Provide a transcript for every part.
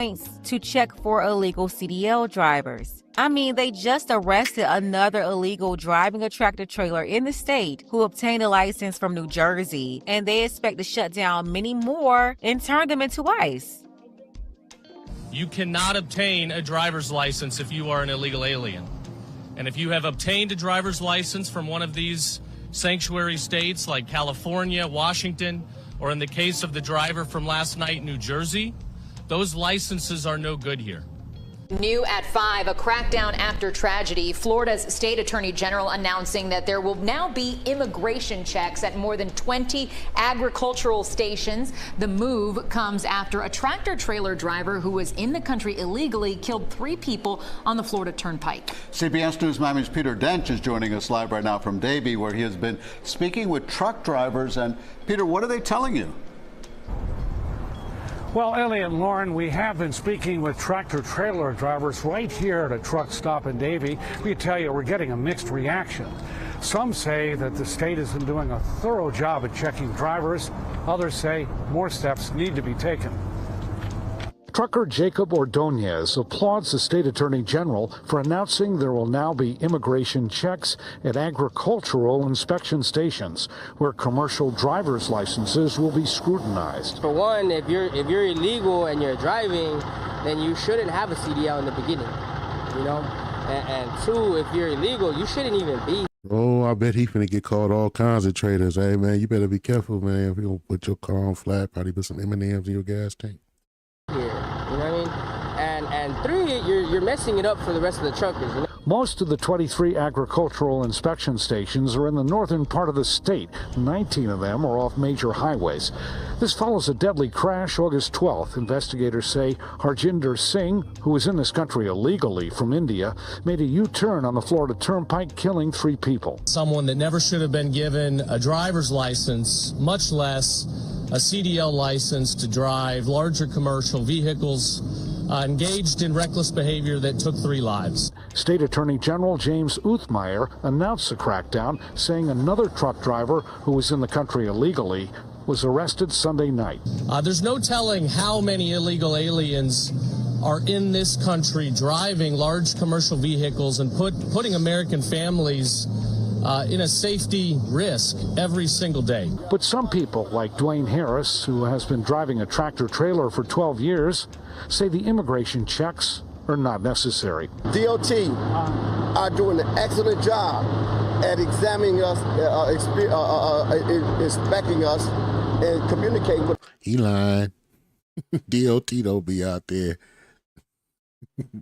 to check for illegal CDL drivers. I mean, they just arrested another illegal driving a tractor trailer in the state who obtained a license from New Jersey, and they expect to shut down many more and turn them into ICE. You cannot obtain a driver's license if you are an illegal alien. And if you have obtained a driver's license from one of these sanctuary states like California, Washington, or in the case of the driver from last night, New Jersey, those licenses are no good here. New at 5, a crackdown after tragedy. Florida's state attorney general announcing that there will now be immigration checks at more than 20 agricultural stations. The move comes after a tractor trailer driver who was in the country illegally killed 3 people on the Florida Turnpike. CBS News Miami's Peter Dench is joining us live right now from Davie, where he has been speaking with truck drivers. And Peter, what are they telling you? Well, Ellie and Lauren, we have been speaking with tractor-trailer drivers right here at a truck stop in Davie. We tell you we're getting a mixed reaction. Some say that the state isn't doing a thorough job at checking drivers. Others say more steps need to be taken. Trucker Jacob Ordonez applauds the state attorney general for announcing there will now be immigration checks at agricultural inspection stations where commercial driver's licenses will be scrutinized. For one, if you're illegal and you're driving, then you shouldn't have a CDL in the beginning, you know? And two, if you're illegal, you shouldn't even be. Oh, I bet he finna get called all kinds of traitors. Hey, man, you better be careful, man. If you don't put your car on flat, probably put some M&Ms in your gas tank. Here, you know what I mean? And three, you're messing it up for the rest of the truckers. You know? Most of the 23 agricultural inspection stations are in the northern part of the state. 19 of them are off major highways. This follows a deadly crash August 12th. Investigators say Harjinder Singh, who was in this country illegally from India, made a U-turn on the Florida Turnpike, killing 3 people. Someone that never should have been given a driver's license, much less a CDL license to drive larger commercial vehicles, engaged in reckless behavior that took 3 lives. State Attorney General James Uthmeyer announced the crackdown, saying another truck driver who was in the country illegally was arrested Sunday night. There's no telling how many illegal aliens are in this country driving large commercial vehicles and putting American families in a safety risk every single day. But some people, like Dwayne Harris, who has been driving a tractor trailer for 12 years, say the immigration checks are not necessary. DOT are doing an excellent job at examining us, inspecting us, and communicating with. He lying. DOT don't be out there.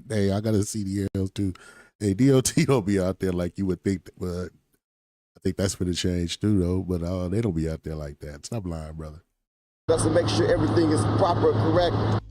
Hey, I got a CDL too. Hey, DOT don't be out there like you would think, but I think that's for the change too, though. But they don't be out there like that. Stop lying, brother. Just to make sure everything is proper, correct.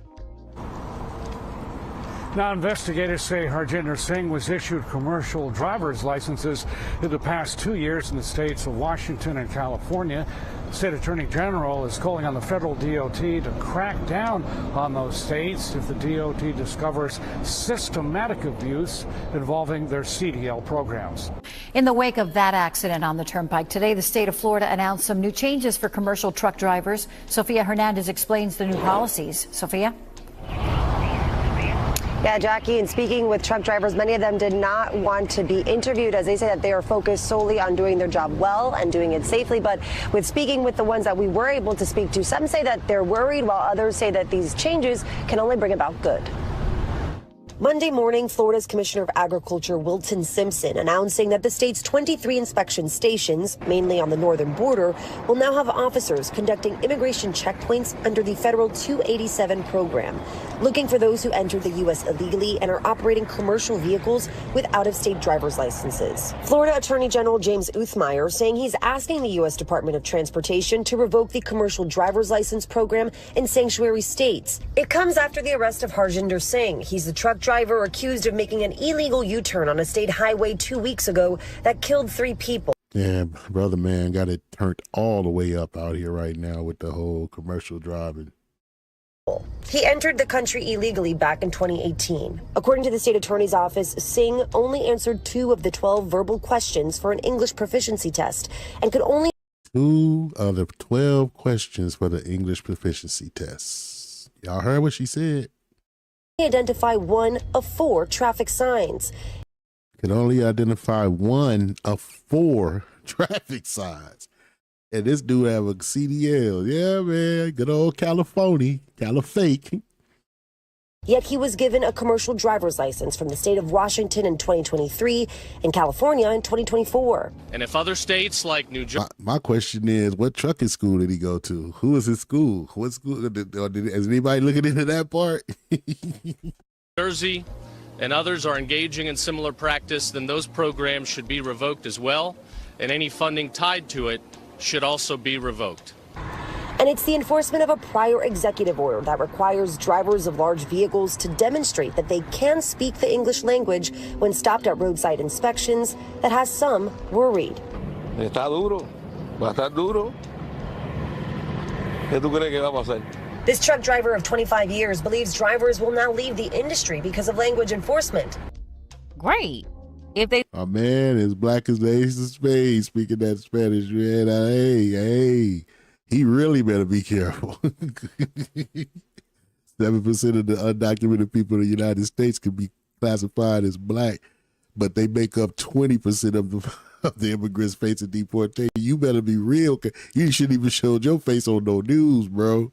Now, investigators say Harjinder Singh was issued commercial driver's licenses in the past 2 years in the states of Washington and California. The state attorney general is calling on the federal DOT to crack down on those states if the DOT discovers systematic abuse involving their CDL programs. In the wake of that accident on the Turnpike today, the state of Florida announced some new changes for commercial truck drivers. Sofia Hernandez explains the new policies. Sofia? Yeah, Jackie, and speaking with truck drivers, many of them did not want to be interviewed as they say that they are focused solely on doing their job well and doing it safely. But with speaking with the ones that we were able to speak to, some say that they're worried, while others say that these changes can only bring about good. Monday morning, Florida's Commissioner of Agriculture, Wilton Simpson, announcing that the state's 23 inspection stations, mainly on the northern border, will now have officers conducting immigration checkpoints under the federal 287 program, looking for those who entered the U.S. illegally and are operating commercial vehicles with out-of-state driver's licenses. Florida Attorney General James Uthmeyer saying he's asking the U.S. Department of Transportation to revoke the commercial driver's license program in sanctuary states. It comes after the arrest of Harjinder Singh. He's the truck driver accused of making an illegal U-turn on a state highway 2 weeks ago that killed 3 people. Yeah, brother, man, got it turned all the way up out here right now with the whole commercial driving. He entered the country illegally back in 2018. According to the state attorney's office, Singh only answered 2 of the 12 verbal questions for an English proficiency test and could only 2 of the 12 questions for the English proficiency tests. Y'all heard what she said? identify one of 4 traffic signs. Can only identify one of 4 traffic signs. And this dude have a CDL. Yeah, man. Good old California. Califake. Yet he was given a commercial driver's license from the state of Washington in 2023 and California in 2024. And if other states like New Jersey... My question is, what trucking school did he go to? Who was his school? What school? Is anybody looking into that part? Jersey and others are engaging in similar practice, then those programs should be revoked as well, and any funding tied to it should also be revoked. And it's the enforcement of a prior executive order that requires drivers of large vehicles to demonstrate that they can speak the English language when stopped at roadside inspections that has some worried. Está duro, va a estar duro. ¿Qué tú crees que vamos a hacer? This truck driver of 25 years believes drivers will now leave the industry because of language enforcement. Great. If they... A man as black as the ace of spades speaking that Spanish, man. Hey. He really better be careful. 7% of the undocumented people in the United States can be classified as black, but they make up 20% of the immigrants facing deportation. You better be real. You shouldn't even show your face on no news, bro.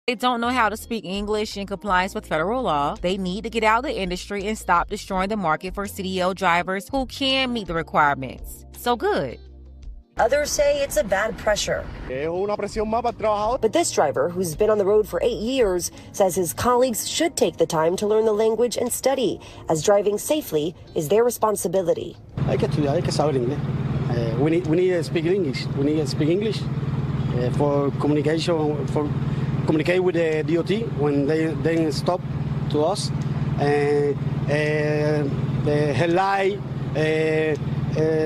They don't know how to speak English in compliance with federal law. They need to get out of the industry and stop destroying the market for CDL drivers who can meet the requirements. So good. Others say it's a bad pressure. But this driver, who's been on the road for 8 years, says his colleagues should take the time to learn the language and study, as driving safely is their responsibility. Hay que estudiar, hay que saber inglés. We need to speak English. We need to speak English for communication, for communicate with the DOT when they then stop to us. The headlight.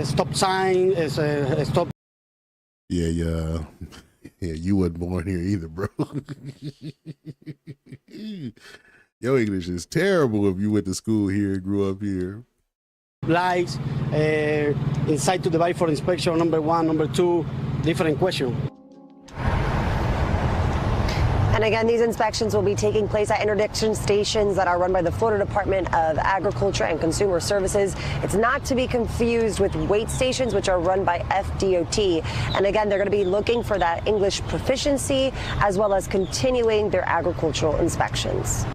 Stop sign is stop. Yeah, you wasn't born here either, bro. Your English is terrible if you went to school here and grew up here. Lights, inside to the bike for inspection, number 1, number 2, different question. And again, these inspections will be taking place at interdiction stations that are run by the Florida Department of Agriculture and Consumer Services. It's not to be confused with wait stations, which are run by FDOT. And again, they're going to be looking for that English proficiency as well as continuing their agricultural inspections.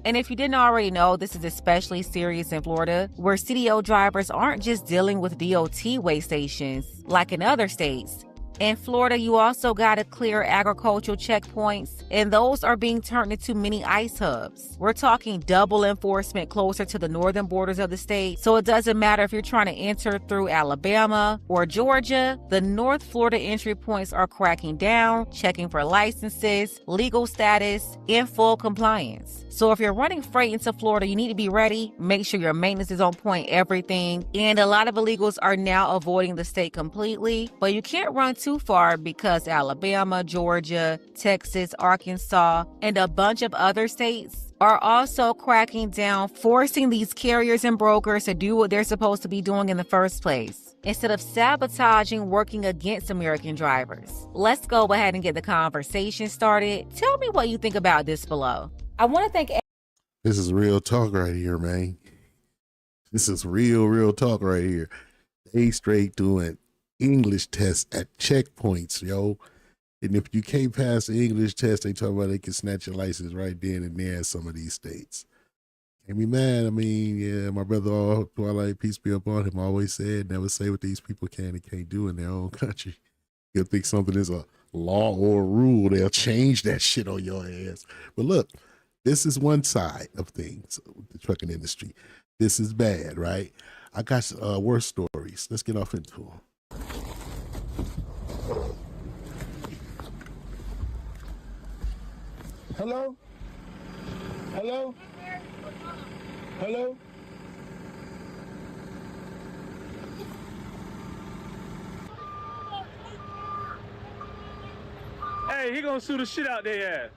And if you didn't already know, this is especially serious in Florida, where CDL drivers aren't just dealing with DOT wait stations like in other states. In Florida, you also got to clear agricultural checkpoints, and those are being turned into mini ICE hubs. We're talking double enforcement closer to the northern borders of the state, so it doesn't matter if you're trying to enter through Alabama or Georgia. The North Florida entry points are cracking down, checking for licenses, legal status, and full compliance. So if you're running freight into Florida, you need to be ready. Make sure your maintenance is on point, everything. And a lot of illegals are now avoiding the state completely, but you can't run too far because Alabama, Georgia, Texas, Arkansas, and a bunch of other states are also cracking down, forcing these carriers and brokers to do what they're supposed to be doing in the first place, instead of sabotaging, working against American drivers. Let's go ahead and get the conversation started. Tell me what you think about this below. I want to thank... This is real talk right here, man. This is real talk right here. They straight doing English tests at checkpoints, yo. And if you can't pass the English test, they talk about they can snatch your license right then and there in some of these states. Can't be mad. I mean, yeah, my brother, Twilight, peace be upon him, always said, never say what these people can and can't do in their own country. You'll think something is a law or a rule, they'll change that shit on your ass. But look, this is one side of things, the trucking industry. This is bad, right? I got worse stories. Let's get off into them. Hello? Hello? Hello? Hey, he gonna sue the shit out their ass.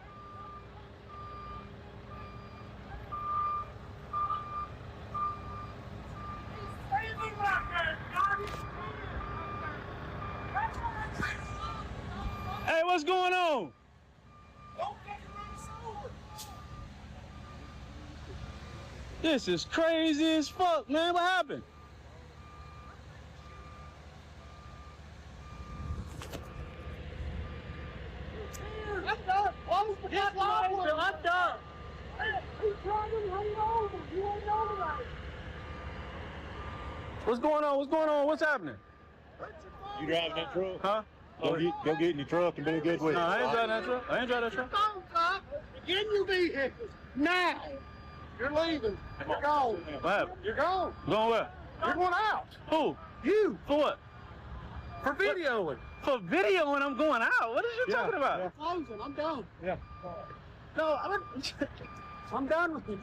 Hey, what's going on? This is crazy as fuck, man. What happened? I'm done. I'm done. What's going on? What's going on? What's happening? You driving that truck? Huh? Go get in your truck and be good with it. No, I ain't driving that truck. I ain't driving that truck. Get in your vehicle now. You're leaving. You're gone. What happened? You're gone. Going where? You're going out. Who? You. For what? For videoing. For videoing, I'm going out. What is you talking about? Yeah. Closing. I'm done. Yeah. No, I'm done with this.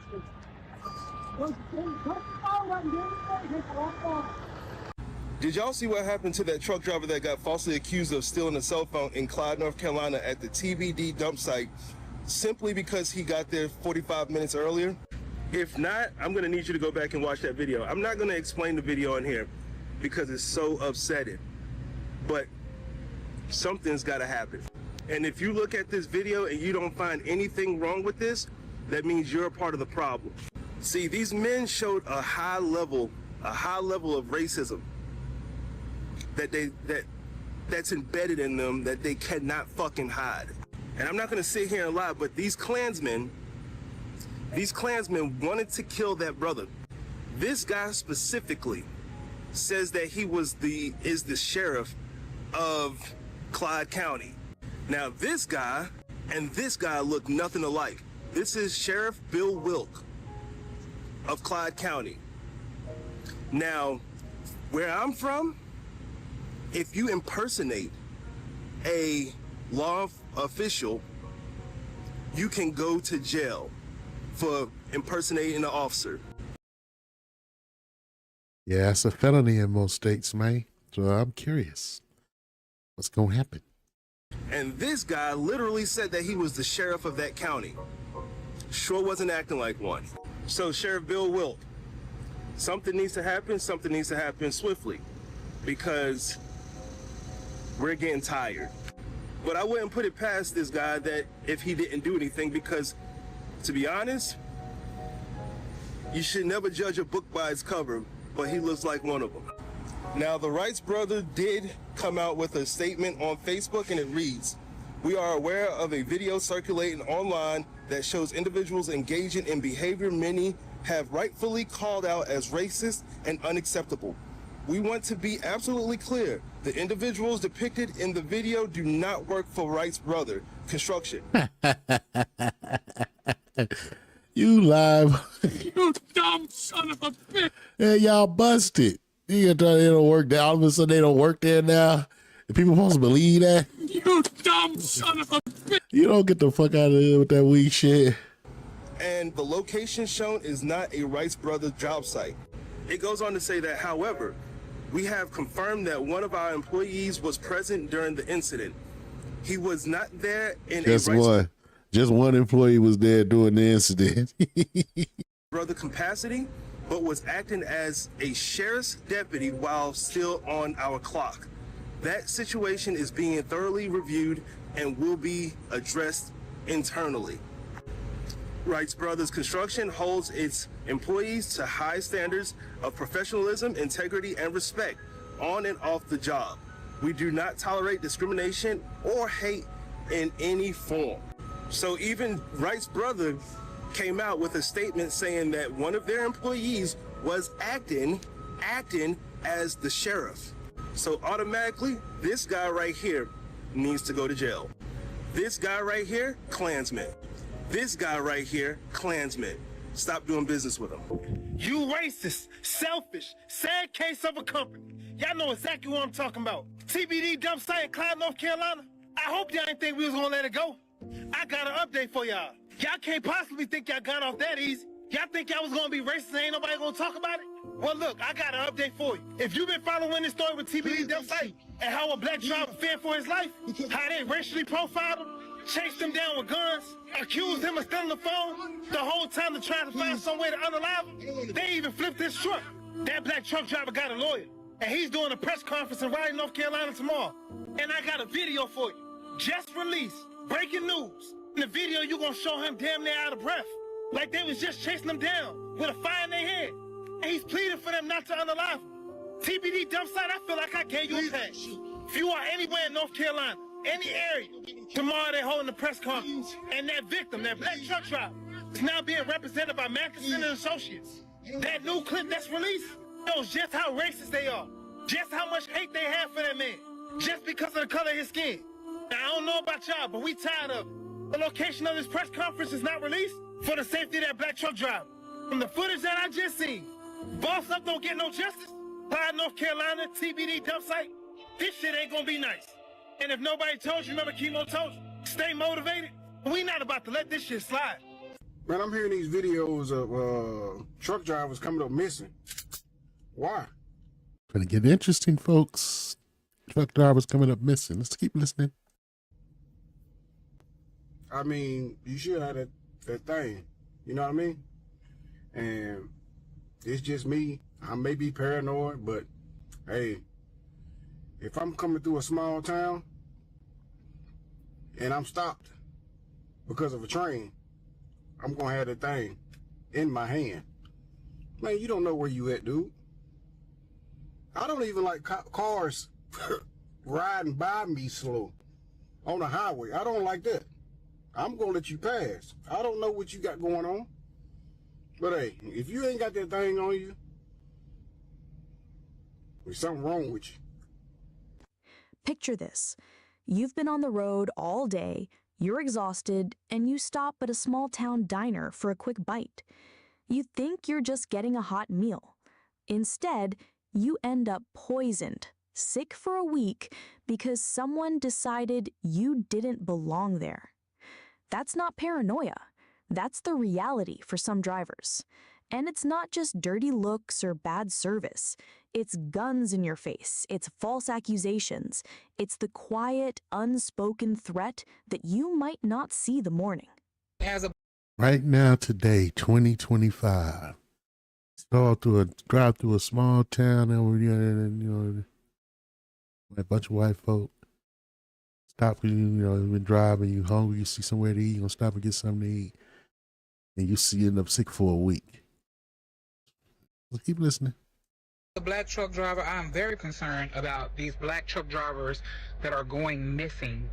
Did y'all see what happened to that truck driver that got falsely accused of stealing a cell phone in Clyde, North Carolina at the TBD dump site simply because he got there 45 minutes earlier? If not, I'm gonna need you to go back and watch that video. I'm not gonna explain the video on here because it's so upsetting, but something's gotta happen. And if you look at this video and you don't find anything wrong with this, that means you're a part of the problem. See, these men showed a high level of racism that's embedded in them that they cannot fucking hide. And I'm not gonna sit here and lie, but these Klansmen wanted to kill that brother. This guy specifically says that he is the sheriff of Clyde County. Now this guy and this guy look nothing alike. This is Sheriff Bill Wilk of Clyde County. Now, where I'm from, if you impersonate a law official, you can go to jail for impersonating an officer. Yeah, it's a felony in most states, man. So I'm curious. What's going to happen? And this guy literally said that he was the sheriff of that county. Sure wasn't acting like one. So Sheriff Bill Wilk, something needs to happen swiftly, because we're getting tired. But I wouldn't put it past this guy that if he didn't do anything, because to be honest, you should never judge a book by its cover, but he looks like one of them. Now, the Wrights brother did come out with a statement on Facebook, and it reads, "We are aware of a video circulating online that shows individuals engaging in behavior many have rightfully called out as racist and unacceptable. We want to be absolutely clear. The individuals depicted in the video do not work for Wright's brother Construction." You live. You dumb son of a bitch. Hey, y'all busted. You gonna tell they don't work there. All of a sudden they don't work there now. And people supposed to believe that. You dumb son of a bitch. You don't get the fuck out of here with that weak shit. And the location shown is not a Wrights brother job site. It goes on to say that, however, we have confirmed that one of our employees was present during the incident. He was not there in Just one employee was there during the incident. brother capacity, but was acting as a sheriff's deputy while still on our clock. That situation is being thoroughly reviewed and will be addressed internally. Wrights Brothers Construction holds its employees to high standards of professionalism, integrity, and respect on and off the job. We do not tolerate discrimination or hate in any form. So even Wright's brother came out with a statement saying that one of their employees was acting as the sheriff. So automatically, this guy right here needs to go to jail. This guy right here, Klansman. This guy right here, Klansman. Stop doing business with him. You racist, selfish, sad case of a company. Y'all know exactly what I'm talking about. TBD dump site in Clyde, North Carolina. I hope y'all didn't think we was gonna let it go. I got an update for y'all. Y'all can't possibly think y'all got off that easy. Y'all think y'all was gonna be racist and ain't nobody gonna talk about it? Well, look, I got an update for you. If you've been following this story with TBD dump site and how a black driver feared for his life, how they racially profiled him, chased him down with guns, accused him of stealing the phone, the whole time to try to find some way to unalive him, they even flipped his truck. That black truck driver got a lawyer, and he's doing a press conference in Raleigh, North Carolina tomorrow. And I got a video for you, just released, breaking news. In the video, you're gonna show him damn near out of breath. like they was just chasing them down with a fire in their hand. And he's pleading for them not to unalive him. TBD dump site, I feel like I gave you a pass. If you are anywhere in North Carolina, any area, tomorrow they're holding a press conference. And that victim, that black truck driver, is now being represented by Matheson and Associates. That new clip that's released shows just how racist they are. Just how much hate they have for that man. Just because of the color of his skin. Now, I don't know about y'all, but we tired of it. The location of this press conference is not released for the safety of that black truck driver. From the footage that I just seen, boss up don't get no justice. Clyde, North Carolina, TBD dump site. This shit ain't gonna be nice. And if nobody told you, remember Chemo told you, stay motivated. We not about to let this shit slide. Man, I'm hearing these videos of truck drivers coming up missing. Why? Gonna get interesting, folks. Truck drivers coming up missing. Let's keep listening. I mean, you should have that thing. You know what I mean? And it's just me. I may be paranoid, but hey, if I'm coming through a small town and I'm stopped because of a train, I'm gonna have that thing in my hand. Man, you don't know where you at, dude. I don't even like cars riding by me slow on the highway. I don't like that. I'm gonna let you pass. I don't know what you got going on. But hey, if you ain't got that thing on you, there's something wrong with you. Picture this. You've been on the road all day, you're exhausted, and you stop at a small town diner for a quick bite. You think you're just getting a hot meal. Instead, you end up poisoned, sick for a week, because someone decided you didn't belong there. That's not paranoia. That's the reality for some drivers. And it's not just dirty looks or bad service. It's guns in your face. It's false accusations. It's the quiet, unspoken threat that you might not see the morning. Right now, today, 2025. Drive through a small town and a bunch of white folk. Stop, been driving, you hungry, you see somewhere to eat, you're gonna stop and get something to eat. And you end up sick for a week. Well, keep listening. The black truck driver, I'm very concerned about these black truck drivers that are going missing.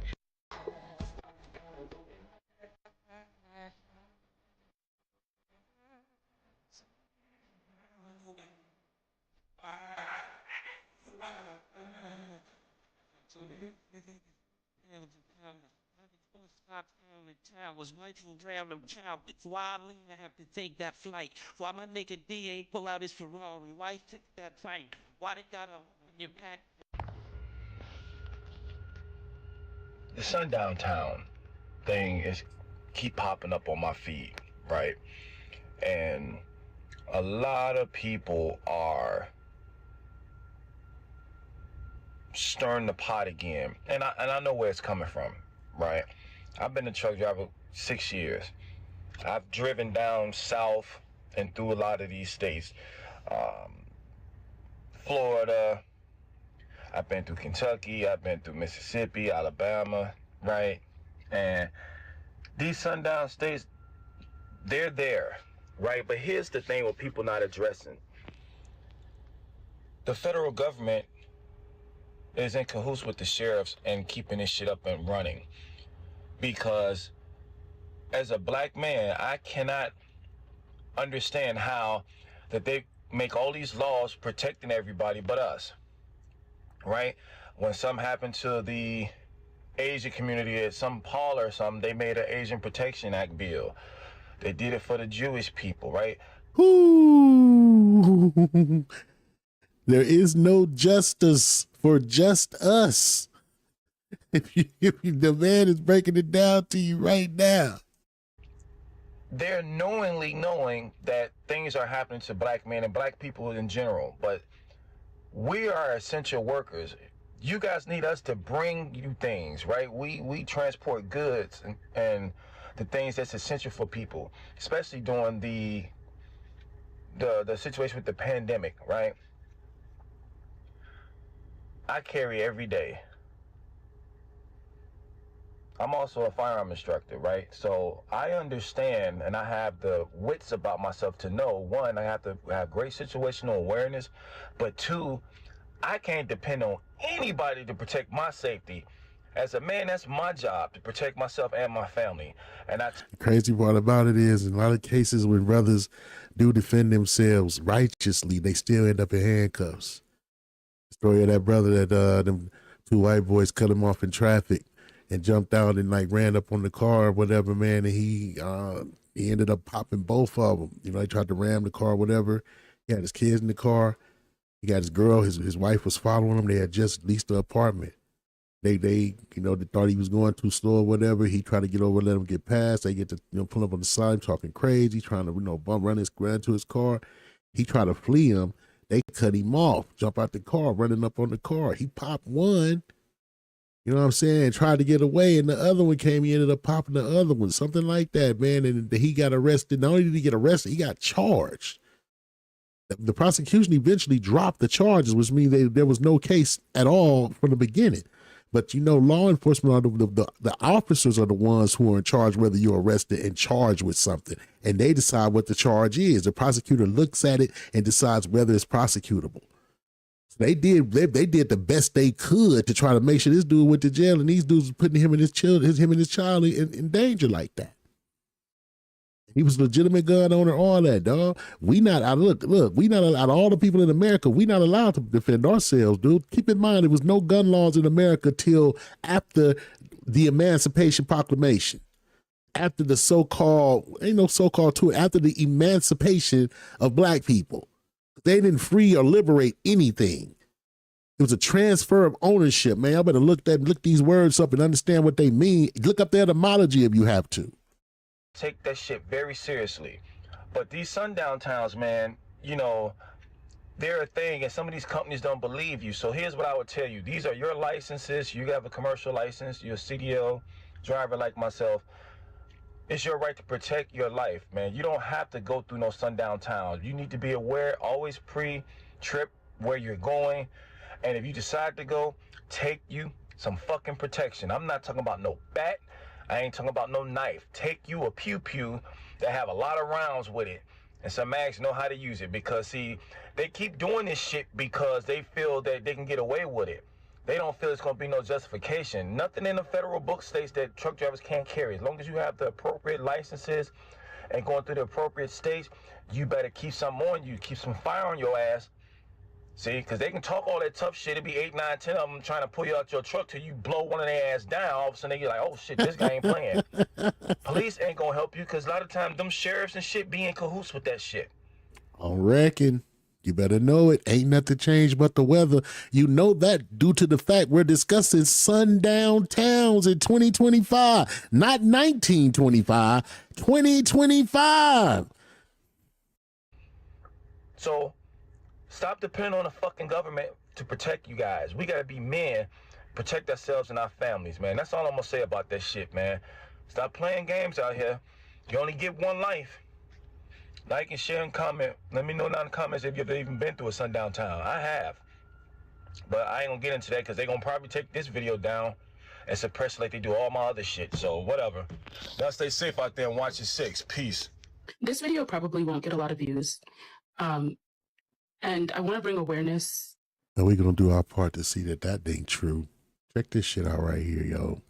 Was rightful random child. Why I have to take that flight? Why my nigga D ain't pull out his Ferrari? Why he took that fight? Why they got a your pack? The Sundown Town thing is keep popping up on my feed, right? And a lot of people are stirring the pot again. And I know where it's coming from, right? I've been a truck driver 6 years. I've driven down south and through a lot of these states. Florida, I've been through Kentucky, I've been through Mississippi, Alabama, right? And these sundown states, they're there, right? But here's the thing with people not addressing. The federal government is in cahoots with the sheriffs and keeping this shit up and running. Because as a black man, I cannot understand how that they make all these laws protecting everybody but us, right? When something happened to the Asian community at some parlor or something, they made an Asian Protection Act bill. They did it for the Jewish people, right? Ooh. There is no justice for just us. The man is breaking it down to you right now. They're knowingly knowing that things are happening to black men and black people in general, but we are essential workers. You guys need us to bring you things, right? We transport goods and the things that's essential for people, especially during the situation with the pandemic, right? I carry every day. I'm also a firearm instructor, right? So I understand and I have the wits about myself to know, one, I have to have great situational awareness, but two, I can't depend on anybody to protect my safety. As a man, that's my job, to protect myself and my family. And the crazy part about it is, in a lot of cases when brothers do defend themselves righteously, they still end up in handcuffs. The story of that brother that them two white boys cut him off in traffic and jumped out and like ran up on the car or whatever, man, and he ended up popping both of them. You know, he tried to ram the car or whatever. He had his kids in the car. He got his girl, his wife was following him. They had just leased the apartment. They thought he was going too slow or whatever. He tried to get over, let him get past. They get to, pull up on the side, talking crazy, trying to, run to his car. He tried to flee him. They cut him off, jump out the car, running up on the car. He popped one, you know what I'm saying, tried to get away, and the other one came, he ended up popping the other one, something like that, man. And he got arrested. Not only did he get arrested, he got charged. The prosecution eventually dropped the charges, which means there was no case at all from the beginning. But, law enforcement are the officers are the ones who are in charge whether you're arrested and charged with something. And they decide what the charge is. The prosecutor looks at it and decides whether it's prosecutable. So they did the best they could to try to make sure this dude went to jail, and these dudes were putting him and his child in danger like that. He was a legitimate gun owner, all that, dog. We not out of all the people in America, we not allowed to defend ourselves, dude. Keep in mind, there was no gun laws in America till after the Emancipation Proclamation. After the after the emancipation of black people. They didn't free or liberate anything. It was a transfer of ownership, man. Y'all better look these words up and understand what they mean. Look up the etymology if you have to. Take that shit very seriously. But these sundown towns, man, they're a thing, and some of these companies don't believe you. So here's what I would tell you. These are your licenses. You have a commercial license. You're a CDL driver like myself. It's your right to protect your life, man. You don't have to go through no sundown towns. You need to be aware, always pre-trip where you're going. And if you decide to go, take you some fucking protection. I'm not talking about no bat. I ain't talking about no knife. Take you a pew-pew that have a lot of rounds with it. And some mags know how to use it because, see, they keep doing this shit because they feel that they can get away with it. They don't feel it's going to be no justification. Nothing in the federal book states that truck drivers can't carry. As long as you have the appropriate licenses and going through the appropriate states, you better keep something on you, keep some fire on your ass. See, because they can talk all that tough shit. It'd be 8, 9, 10 of them trying to pull you out your truck till you blow one of their ass down. All of a sudden, they're like, oh, shit, this guy ain't playing. Police ain't going to help you because a lot of times them sheriffs and shit be in cahoots with that shit. I reckon. You better know it. Ain't nothing changed but the weather. You know that due to the fact we're discussing sundown towns in 2025. Not 1925, 2025. So stop depending on the fucking government to protect you guys. We gotta be men, protect ourselves and our families, man. That's all I'm gonna say about that shit, man. Stop playing games out here. You only get one life. Like and share and comment. Let me know down in the comments if you've even been through a sundown town. I have. But I ain't gonna get into that because they're gonna probably take this video down and suppress it like they do all my other shit. So whatever. Y'all stay safe out there and watch your 6. Peace. This video probably won't get a lot of views. And I want to bring awareness. And we're going to do our part to see that ain't true. Check this shit out right here, yo.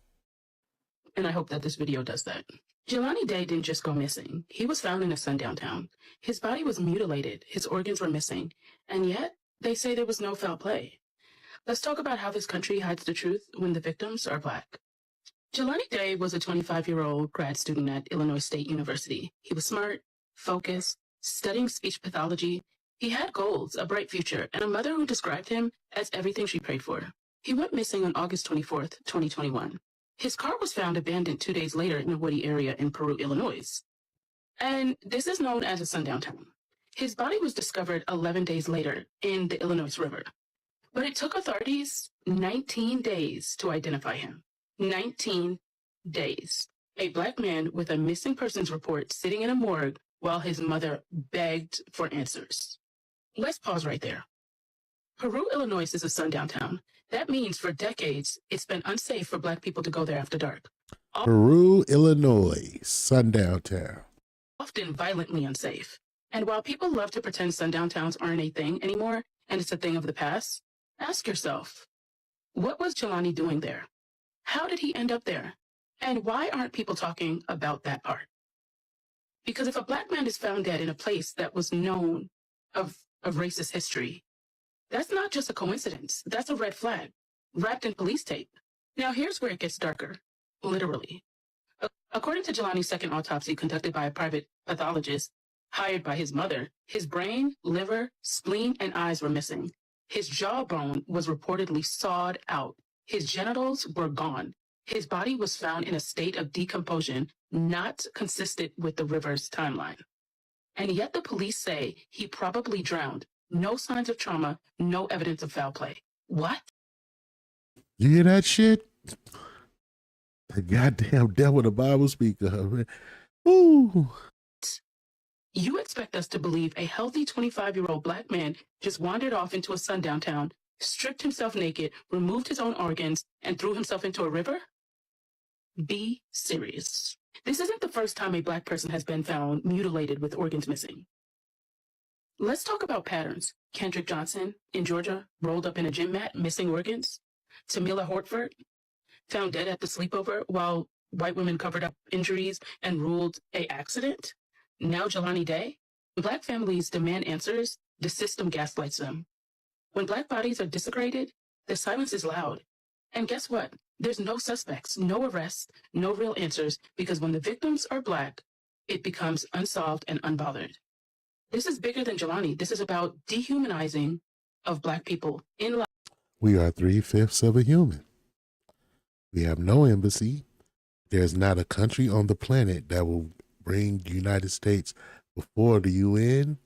And I hope that this video does that. Jelani Day didn't just go missing. He was found in a sundown town. His body was mutilated. His organs were missing. And yet, they say there was no foul play. Let's talk about how this country hides the truth when the victims are Black. Jelani Day was a 25-year-old grad student at Illinois State University. He was smart, focused, studying speech pathology. He had goals, a bright future, and a mother who described him as everything she prayed for. He went missing on August 24th, 2021. His car was found abandoned 2 days later in a woody area in Peru, Illinois. And this is known as a sundown town. His body was discovered 11 days later in the Illinois River. But it took authorities 19 days to identify him. 19 days. A Black man with a missing persons report sitting in a morgue while his mother begged for answers. Let's pause right there. Peru, Illinois is a sundown town. That means for decades, it's been unsafe for Black people to go there after dark. Peru, Illinois, Sundown Town. Often violently unsafe. And while people love to pretend sundown towns aren't a thing anymore, and it's a thing of the past, ask yourself, what was Jelani doing there? How did he end up there? And why aren't people talking about that part? Because if a Black man is found dead in a place that was known of racist history, that's not just a coincidence. That's a red flag, wrapped in police tape. Now here's where it gets darker, literally. According to Jelani's second autopsy conducted by a private pathologist hired by his mother, his brain, liver, spleen, and eyes were missing. His jawbone was reportedly sawed out. His genitals were gone. His body was found in a state of decomposition not consistent with the river's timeline. And yet the police say he probably drowned. No signs of trauma, no evidence of foul play. What? You hear that shit? The goddamn devil the Bible speaker, man. Ooh. You expect us to believe a healthy 25-year-old Black man just wandered off into a sundown town, stripped himself naked, removed his own organs, and threw himself into a river? Be serious. This isn't the first time a Black person has been found mutilated with organs missing. Let's talk about patterns. Kendrick Johnson in Georgia, rolled up in a gym mat, missing organs. Tamila Hortford, found dead at the sleepover while white women covered up injuries and ruled an accident. Now Jelani Day. Black families demand answers. The system gaslights them. When Black bodies are desecrated, the silence is loud. And guess what? There's no suspects, no arrests, no real answers, because when the victims are Black, it becomes unsolved and unbothered. This is bigger than Jelani. This is about dehumanizing of Black people in life. We are 3/5 of a human. We have no embassy. There's not a country on the planet that will bring the United States before the UN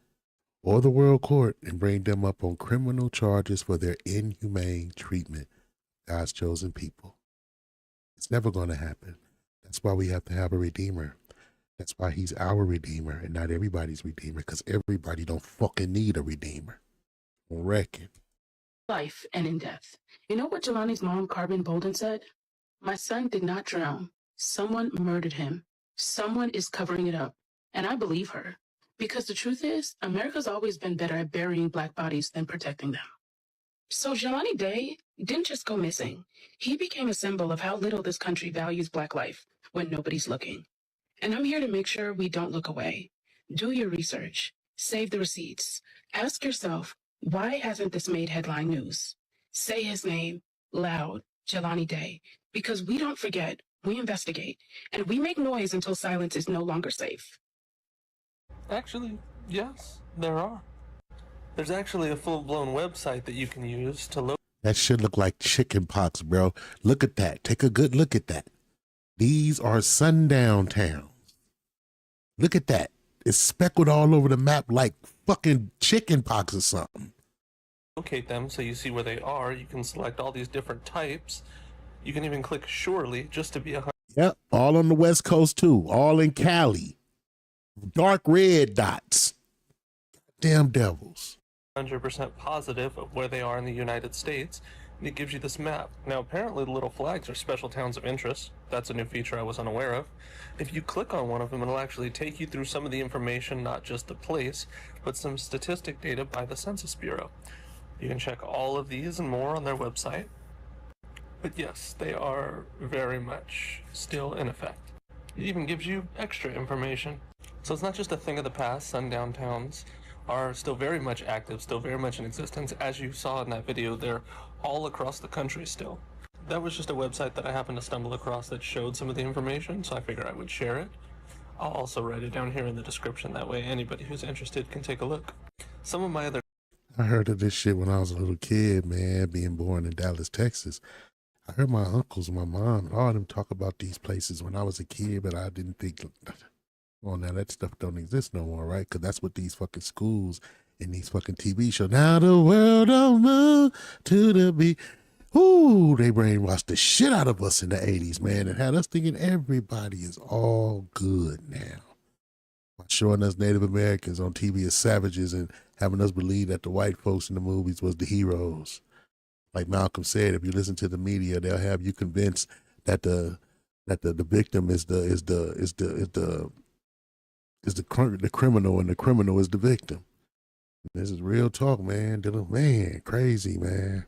or the World Court and bring them up on criminal charges for their inhumane treatment. God's chosen people. It's never going to happen. That's why we have to have a redeemer. That's why he's our redeemer and not everybody's redeemer, because everybody don't fucking need a redeemer. I reckon. Life and in death. You know what Jelani's mom, Carbon Bolden, said? My son did not drown. Someone murdered him. Someone is covering it up. And I believe her. Because the truth is, America's always been better at burying Black bodies than protecting them. So Jelani Day didn't just go missing. He became a symbol of how little this country values Black life when nobody's looking. And I'm here to make sure we don't look away. Do your research. Save the receipts. Ask yourself, why hasn't this made headline news? Say his name loud, Jelani Day, because we don't forget, we investigate, and we make noise until silence is no longer safe. Actually, yes, there are. There's actually a full-blown website that you can use to look. That shit look like chicken pox, bro. Look at that. Take a good look at that. These are sundown towns. Look at that. It's speckled all over the map like fucking chicken pox or something. Locate them so you see where they are. You can select all these different types. You can even click surely just to be 100%. Yep, all on the West Coast too. All in Cali. Dark red dots. Damn devils. 100% positive of where they are in the United States, and it gives you this map. Now, apparently the little flags are special towns of interest. That's a new feature I was unaware of. If you click on one of them, it'll actually take you through some of the information, not just the place, but some statistic data by the Census Bureau. You can check all of these and more on their website. But yes, they are very much still in effect. It even gives you extra information. So it's not just a thing of the past. Sundown towns are still very much active, still very much in existence. As you saw in that video, they're all across the country still. That was just a website that I happened to stumble across that showed some of the information, so I figured I would share it. I'll also write it down here in the description, that way anybody who's interested can take a look. Some of my other... I heard of this shit when I was a little kid, man, being born in Dallas, Texas. I heard my uncles and my mom and all of them talk about these places when I was a kid, but I didn't think, well, now that stuff don't exist no more, right? Because that's what these fucking schools and these fucking TV shows. Now the world don't move to the beat. Ooh, they brainwashed the shit out of us in the 80s, man, and had us thinking everybody is all good now. By showing us Native Americans on TV as savages and having us believe that the white folks in the movies was the heroes. Like Malcolm said, if you listen to the media, they'll have you convinced that the that the victim is the criminal, and the criminal is the victim. This is real talk, man. Man, crazy, man.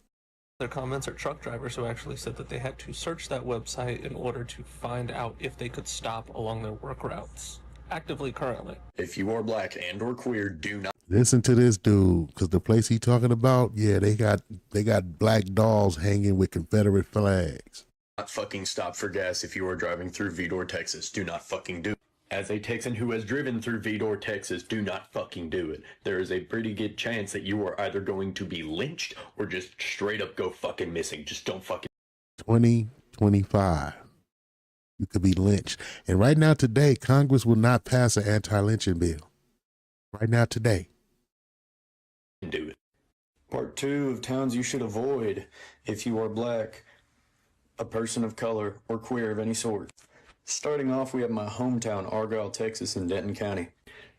Their comments are truck drivers who actually said that they had to search that website in order to find out if they could stop along their work routes. Actively currently. If you are black and or queer, do not Listen to this dude, because the place he talking about, yeah, they got black dolls hanging with Confederate flags. fucking stop for gas if you are driving through Vidor, Texas. Do not fucking do it. As a Texan who has driven through Vidor, Texas, do not fucking do it. There is a pretty good chance that you are either going to be lynched or just straight up go fucking missing. Just don't fucking. 2025. You could be lynched. And right now today, Congress will not pass an anti-lynching bill. Right now today. Do it. Part 2 of towns you should avoid if you are black, a person of color, or queer of any sort. Starting off, we have my hometown, Argyle, Texas, in Denton County.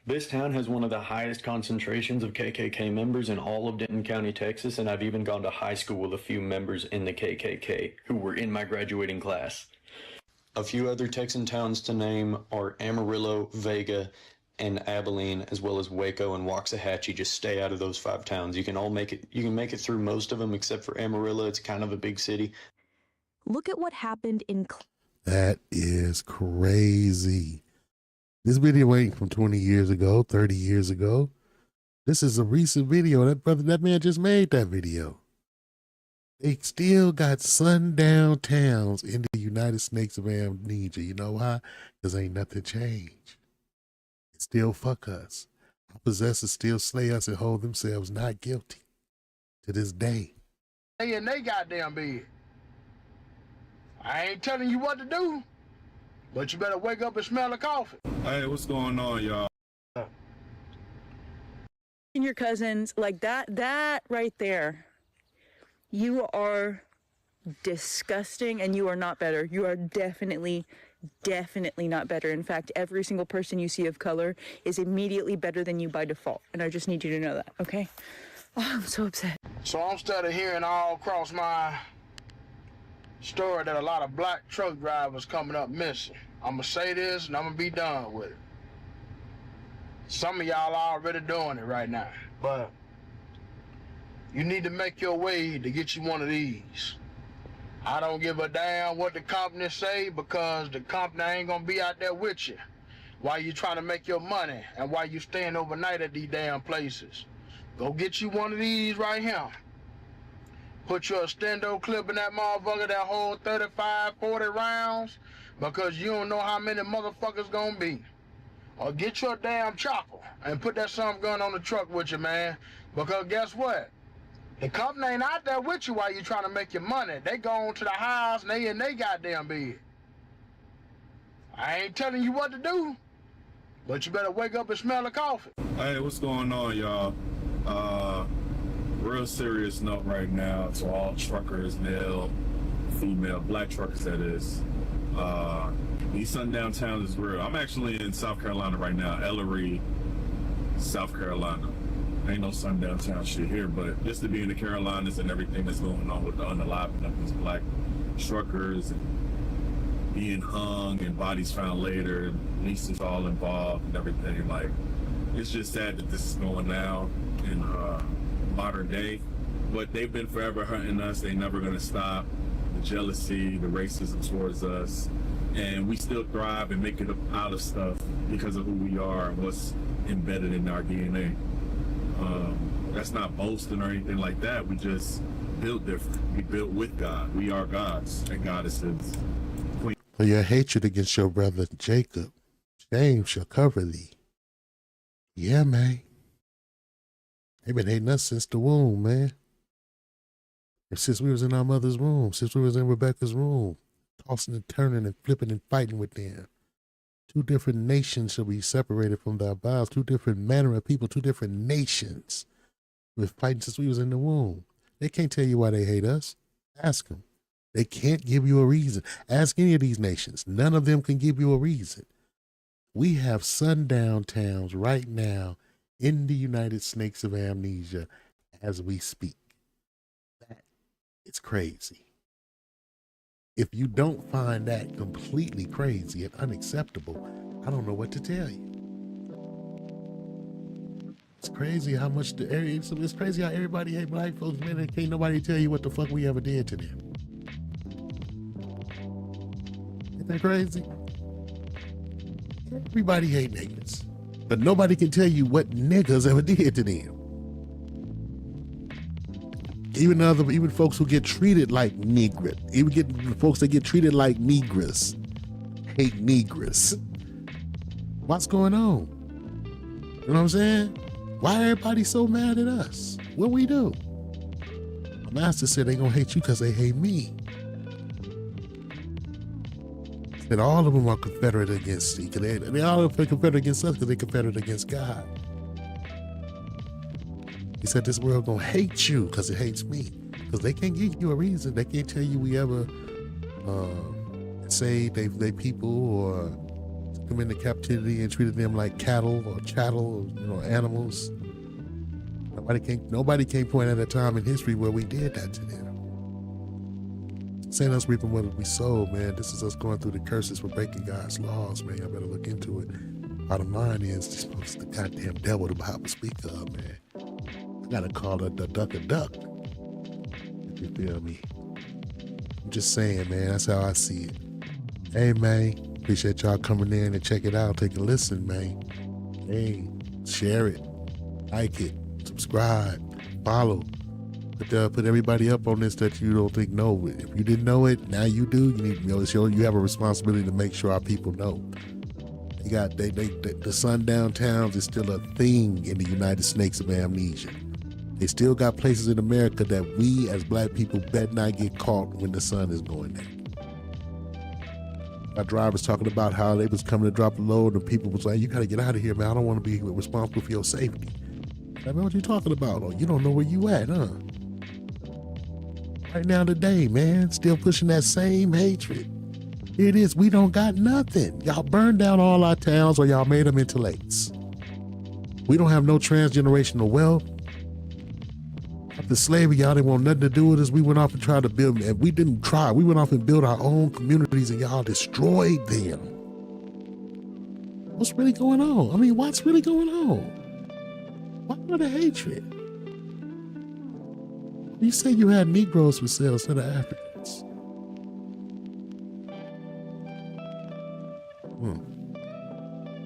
This town has one of the highest concentrations of KKK members in all of Denton County, Texas, and I've even gone to high school with a few members in the KKK who were in my graduating class. A few other Texan towns to name are Amarillo, Vega, and Abilene, as well as Waco and Waxahachie. Just stay out of those 5 towns. You can make it through most of them except for Amarillo. It's kind of a big city. Look at what happened in... That is crazy. This video ain't from 20 years ago, 30 years ago. This is a recent video. That man just made that video. They still got sundown towns in the United States of Amnesia. You know why? Because ain't nothing changed. It still fuck us. Our possessors still slay us and hold themselves not guilty to this day. They in they goddamn bed. I ain't telling you what to do, but you better wake up and smell the coffee. Hey, what's going on, y'all? And your cousins, like that right there, you are disgusting and you are not better. You are definitely not better. In fact, every single person you see of color is immediately better than you by default. And I just need you to know that, okay? Oh, I'm so upset. So I'm started hearing all across my story that a lot of black truck drivers coming up missing. I'm gonna say this and I'm gonna be done with it. Some of y'all are already doing it right now, but you need to make your way to get you one of these. I don't give a damn what the company say, because the company ain't gonna be out there with you while you trying to make your money and while you staying overnight at these damn places. Go get you one of these right here. Put your stendo clip in that motherfucker that hold 35, 40 rounds, because you don't know how many motherfuckers gonna be. Or get your damn chopper and put that something gun on the truck with you, man. Because guess what? The company ain't out there with you while you trying to make your money. They go on to the house and they in they goddamn bed. I ain't telling you what to do, but you better wake up and smell the coffee. Hey, what's going on, y'all? Real serious note right now to all truckers, male, female, black truckers that is. These sundown towns is real. I'm actually in South Carolina right now, Ellery, South Carolina. Ain't no sundown town shit here, but just to be in the Carolinas and everything that's going on with the unaliving of these black truckers and being hung and bodies found later, police all involved and everything, like, it's just sad that this is going down in modern day, but they've been forever hurting us. They never gonna stop. The jealousy, the racism towards us, and we still thrive and make it out of stuff because of who we are and what's embedded in our DNA. That's not boasting or anything like that. We just built different. We built with God. We are gods and goddesses. For your hatred against your brother Jacob, shame shall cover thee. Yeah, man. They've been hating us since the womb, man. And since we was in our mother's womb, since we was in Rebecca's womb, tossing and turning and flipping and fighting with them. 2 different nations shall be separated from thy bowels. 2 different manner of people, 2 different nations. We've been fighting since we was in the womb. They can't tell you why they hate us. Ask them. They can't give you a reason. Ask any of these nations. None of them can give you a reason. We have sundown towns right now in the United Snakes of Amnesia as we speak. That it's crazy. If you don't find that completely crazy and unacceptable, I don't know what to tell you. It's crazy how much it's crazy how everybody hate black folks, man, and can't nobody tell you what the fuck we ever did to them. Isn't that crazy? Everybody hate niggas, but nobody can tell you what niggas ever did to them. Even folks who get treated like Negroes, even folks that get treated like Negroes, hate Negroes. What's going on? You know what I'm saying? Why everybody so mad at us? What we do? My master said they gonna hate you because they hate me. And all of them are confederate against me. They all are confederate against us because they're confederate against God. He said this world gonna hate you because it hates me. Because they can't give you a reason. They can't tell you we ever say they people or come into captivity and treated them like cattle or chattel, or, animals. Nobody can point at a time in history where we did that to them. Saying us reaping what we sow, man. This is us going through the curses for breaking God's laws, man. Y'all better look into it. Bottom line is, this is the goddamn devil the Bible speak of, man. I gotta call it the duck a duck. If you feel me. I'm just saying, man, that's how I see it. Hey, man, appreciate y'all coming in and check it out. Take a listen, man. Hey, share it, like it, subscribe, follow. Put everybody up on this that you don't think know it. If you didn't know it, now you do. You need to know. You have a responsibility to make sure our people know. The sundown towns is still a thing in the United Snakes of Amnesia. They still got places in America that we as black people better not get caught when the sun is going down. Our drivers talking about how they was coming to drop a load and people was like, you gotta get out of here, man. I don't want to be responsible for your safety. Like, what you talking about? Oh, you don't know where you at, huh? Right now today, man, still pushing that same hatred. Here it is, we don't got nothing. Y'all burned down all our towns or y'all made them into lakes. We don't have no transgenerational wealth. After slavery, y'all didn't want nothing to do with us. We went off and tried to build, and we didn't try. We went off and built our own communities and y'all destroyed them. What's really going on? I mean, what's really going on? Why all the hatred? You say you had Negroes for sale instead of Africans.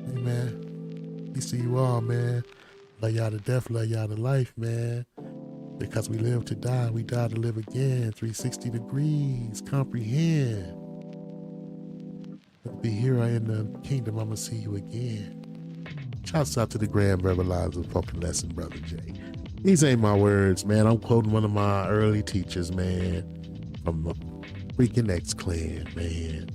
Hey, man. Peace to you all, man. Love y'all to death, love y'all to life, man. Because we live to die, we die to live again. 360 degrees, comprehend. Be here in the kingdom, I'ma see you again. Shouts out to the Grand Verbalizer of Fucking Lesson, Brother Jay. These ain't my words, man. I'm quoting one of my early teachers, man, from the freaking X-Clan, man.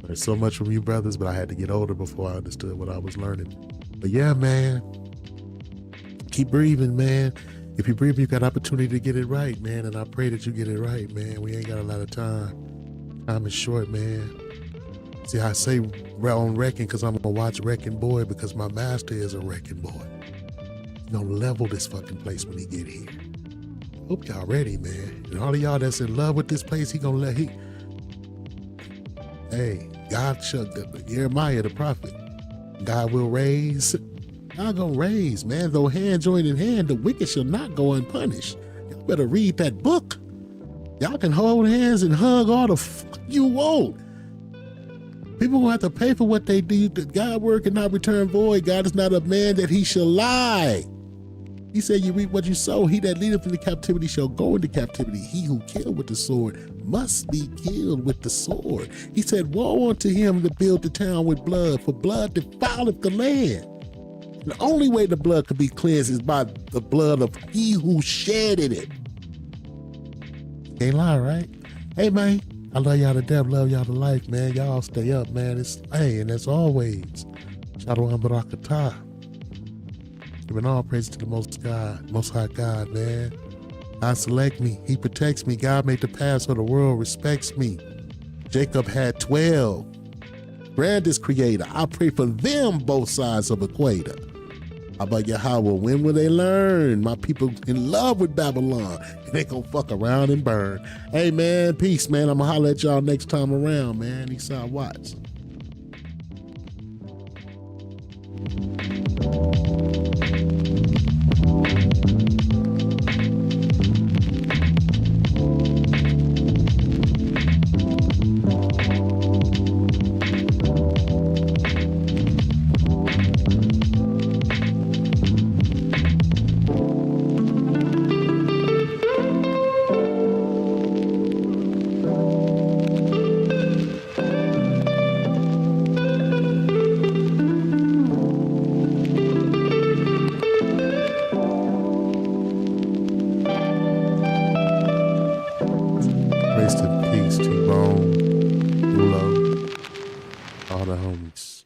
Learned so much from you brothers, but I had to get older before I understood what I was learning. But yeah, man, keep breathing, man. If you breathe, you got opportunity to get it right, man. And I pray that you get it right, man. We ain't got a lot of time. Time is short, man. See, I say on wrecking because I'm gonna watch Wrecking Boy because my master is a wrecking boy. He's gonna level this fucking place when he get here. Hope y'all ready, man. And all of y'all that's in love with this place, Hey, God shut Jeremiah the prophet. God will raise. God gonna raise, man. Though hand joined in hand, the wicked shall not go unpunished. Y'all better read that book. Y'all can hold hands and hug all the fuck you want. People gonna have to pay for what they do. God's word cannot return void. God is not a man that he shall lie. He said, you reap what you sow. He that leadeth into captivity shall go into captivity. He who killed with the sword must be killed with the sword. He said, woe unto him that build the town with blood, for blood defileth the land. The only way the blood could be cleansed is by the blood of he who shedded it. Can't lie, right? Hey, man, I love y'all to death, love y'all to life, man. Y'all stay up, man. And as always, Shalom Barakatah. Giving all praise to the Most High God, man. God select me. He protects me. God made the path so the world respects me. Jacob had 12. Grandest creator. I pray for them both sides of equator. Abba Yahweh, when will they learn? My people in love with Babylon. They gonna fuck around and burn. Hey, man, peace, man. I'm gonna holler at y'all next time around, man. Eastside Watts. Rest in peace, T-Bone, Ulo, all the homies.